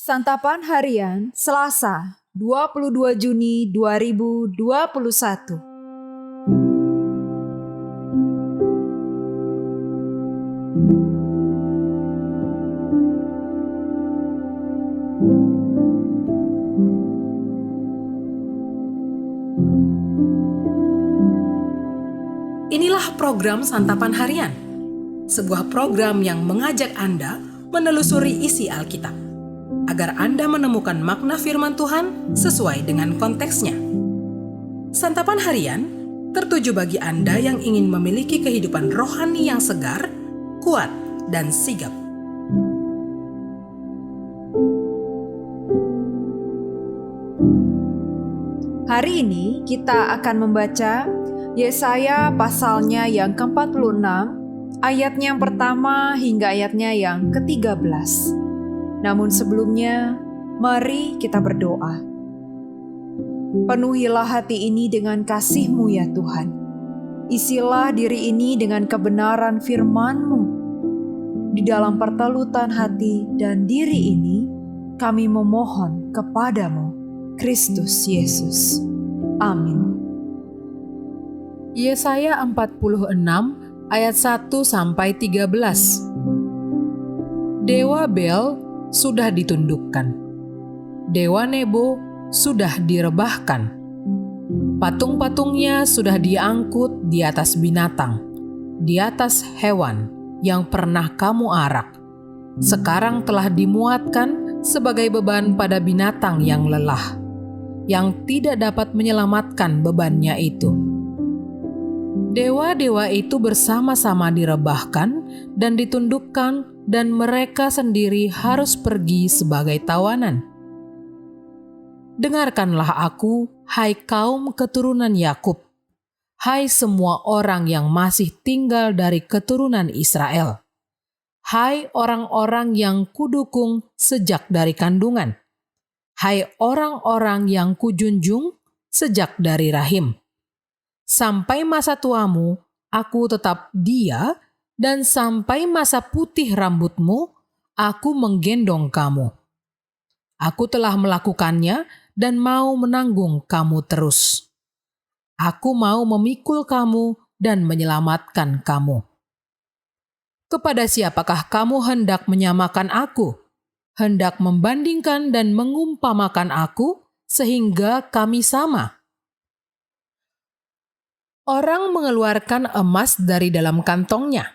Santapan Harian Selasa 22 Juni 2021. Inilah program Santapan Harian, sebuah program yang mengajak Anda menelusuri isi Alkitab, agar Anda menemukan makna firman Tuhan sesuai dengan konteksnya. Santapan Harian tertuju bagi Anda yang ingin memiliki kehidupan rohani yang segar, kuat, dan sigap. Hari ini kita akan membaca Yesaya pasalnya yang ke-46, ayatnya yang pertama hingga ayatnya yang ke-13. Namun sebelumnya, mari kita berdoa. Penuhilah hati ini dengan kasih-Mu ya Tuhan. Isilah diri ini dengan kebenaran firman-Mu. Di dalam pertelutan hati dan diri ini, kami memohon kepadamu, Kristus Yesus. Amin. Yesaya 46 ayat 1-13. Dewa Bel sudah ditundukkan. Dewa Nebo sudah direbahkan. Patung-patungnya sudah diangkut di atas binatang, di atas hewan yang pernah kamu arak. Sekarang telah dimuatkan sebagai beban pada binatang yang lelah, yang tidak dapat menyelamatkan bebannya itu. Dewa-dewa itu bersama-sama direbahkan dan ditundukkan, dan mereka sendiri harus pergi sebagai tawanan. Dengarkanlah aku, hai kaum keturunan Yakub, hai semua orang yang masih tinggal dari keturunan Israel, hai orang-orang yang kudukung sejak dari kandungan, hai orang-orang yang kujunjung sejak dari rahim. Sampai masa tuamu, aku tetap dia, dan sampai masa putih rambutmu, aku menggendong kamu. Aku telah melakukannya dan mau menanggung kamu terus. Aku mau memikul kamu dan menyelamatkan kamu. Kepada siapakah kamu hendak menyamakan aku? Hendak membandingkan dan mengumpamakan aku sehingga kami sama? Orang mengeluarkan emas dari dalam kantongnya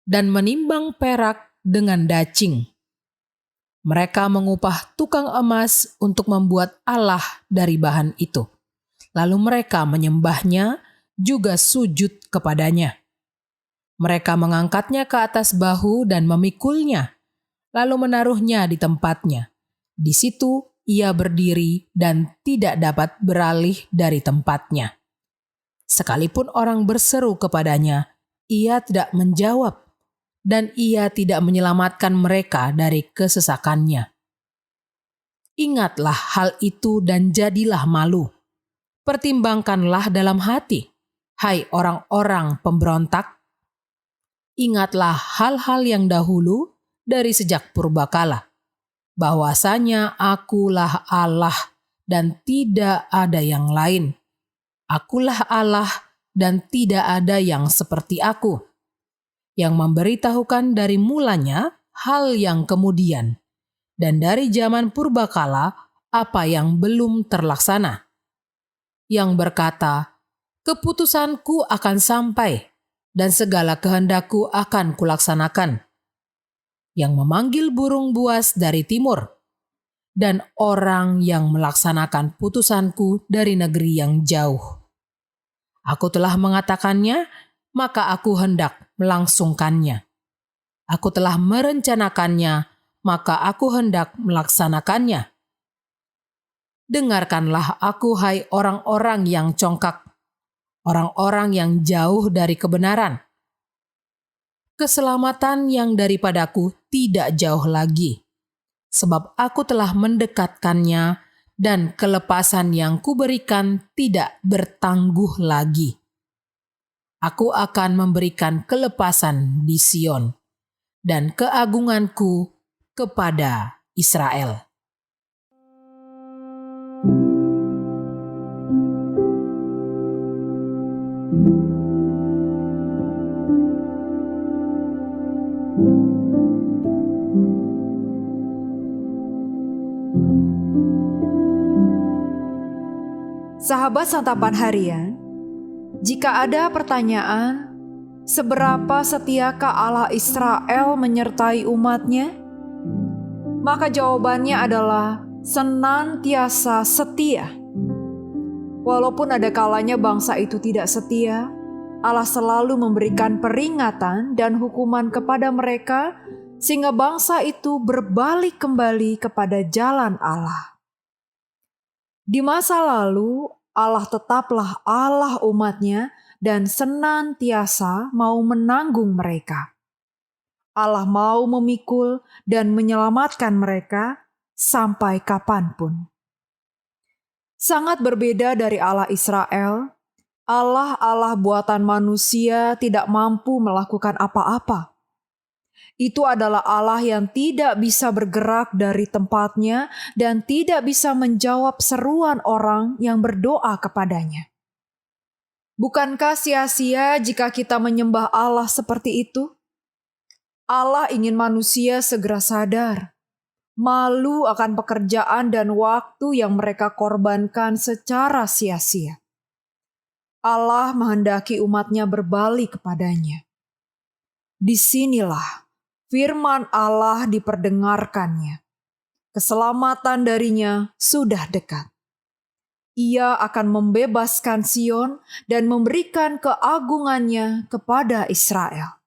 dan menimbang perak dengan dacing. Mereka mengupah tukang emas untuk membuat Allah dari bahan itu. Lalu mereka menyembahnya, juga sujud kepadanya. Mereka mengangkatnya ke atas bahu dan memikulnya, lalu menaruhnya di tempatnya. Di situ ia berdiri dan tidak dapat beralih dari tempatnya. Sekalipun orang berseru kepadanya, ia tidak menjawab, dan ia tidak menyelamatkan mereka dari kesesakannya. Ingatlah hal itu dan jadilah malu. Pertimbangkanlah dalam hati, hai orang-orang pemberontak. Ingatlah hal-hal yang dahulu dari sejak purbakala, bahwasanya akulah Allah dan tidak ada yang lain. Akulah Allah dan tidak ada yang seperti aku, yang memberitahukan dari mulanya hal yang kemudian, dan dari zaman purbakala apa yang belum terlaksana. Yang berkata, keputusanku akan sampai, dan segala kehendakku akan kulaksanakan. Yang memanggil burung buas dari timur, dan orang yang melaksanakan putusanku dari negeri yang jauh. Aku telah mengatakannya, maka aku hendak melangsungkannya. Aku telah merencanakannya, maka aku hendak melaksanakannya. Dengarkanlah aku, hai orang-orang yang congkak, orang-orang yang jauh dari kebenaran. Keselamatan yang daripadaku tidak jauh lagi, sebab aku telah mendekatkannya, dan kelepasan yang kuberikan tidak bertangguh lagi. Aku akan memberikan kelepasan di Sion, dan keagunganku kepada Israel. Sahabat Santapan Harian, jika ada pertanyaan, seberapa setiakah Allah Israel menyertai umatnya? Maka jawabannya adalah senantiasa setia. Walaupun ada kalanya bangsa itu tidak setia, Allah selalu memberikan peringatan dan hukuman kepada mereka sehingga bangsa itu berbalik kembali kepada jalan Allah. Di masa lalu, Allah tetaplah Allah umatnya dan senantiasa mau menanggung mereka. Allah mau memikul dan menyelamatkan mereka sampai kapanpun. Sangat berbeda dari Allah Israel, Allah buatan manusia tidak mampu melakukan apa-apa. Itu adalah Allah yang tidak bisa bergerak dari tempatnya dan tidak bisa menjawab seruan orang yang berdoa kepadanya. Bukankah sia-sia jika kita menyembah Allah seperti itu? Allah ingin manusia segera sadar, malu akan pekerjaan dan waktu yang mereka korbankan secara sia-sia. Allah menghendaki umatnya berbalik kepadanya. Disinilah firman Allah diperdengarkannya. Keselamatan darinya sudah dekat. Ia akan membebaskan Sion dan memberikan keagungannya kepada Israel.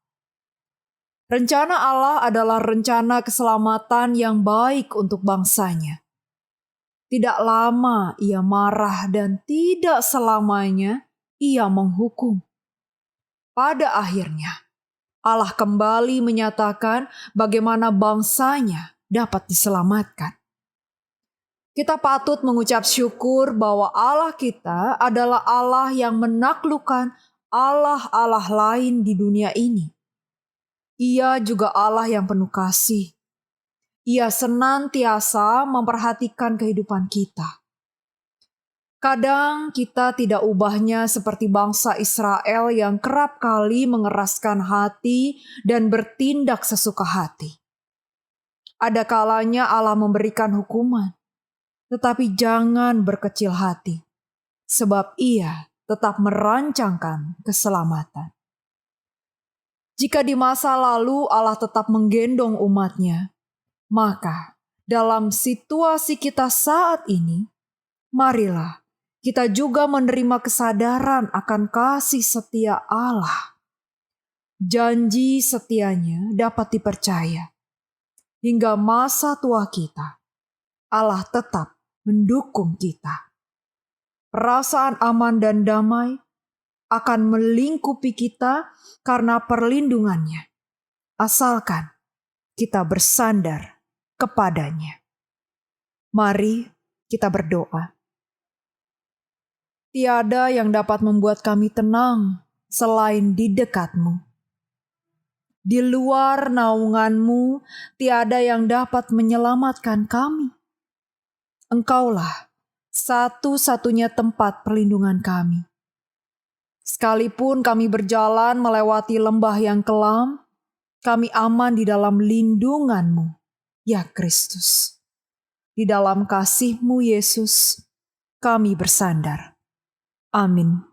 Rencana Allah adalah rencana keselamatan yang baik untuk bangsanya. Tidak lama ia marah dan tidak selamanya ia menghukum. Pada akhirnya, Allah kembali menyatakan bagaimana bangsanya dapat diselamatkan. Kita patut mengucap syukur bahwa Allah kita adalah Allah yang menaklukkan Allah-Allah lain di dunia ini. Ia juga Allah yang penuh kasih. Ia senantiasa memperhatikan kehidupan kita. Kadang kita tidak ubahnya seperti bangsa Israel yang kerap kali mengeraskan hati dan bertindak sesuka hati. Ada kalanya Allah memberikan hukuman, tetapi jangan berkecil hati, sebab Ia tetap merancangkan keselamatan. Jika di masa lalu Allah tetap menggendong umatnya, maka dalam situasi kita saat ini, marilah kita juga menerima kesadaran akan kasih setia Allah. Janji setianya dapat dipercaya. Hingga masa tua kita, Allah tetap mendukung kita. Perasaan aman dan damai akan melingkupi kita karena perlindungannya. Asalkan kita bersandar kepadanya. Mari kita berdoa. Tiada yang dapat membuat kami tenang selain di dekat-Mu. Di luar naungan-Mu, tiada yang dapat menyelamatkan kami. Engkaulah satu-satunya tempat perlindungan kami. Sekalipun kami berjalan melewati lembah yang kelam, kami aman di dalam lindungan-Mu, ya Kristus. Di dalam kasih-Mu, Yesus, kami bersandar. Amin.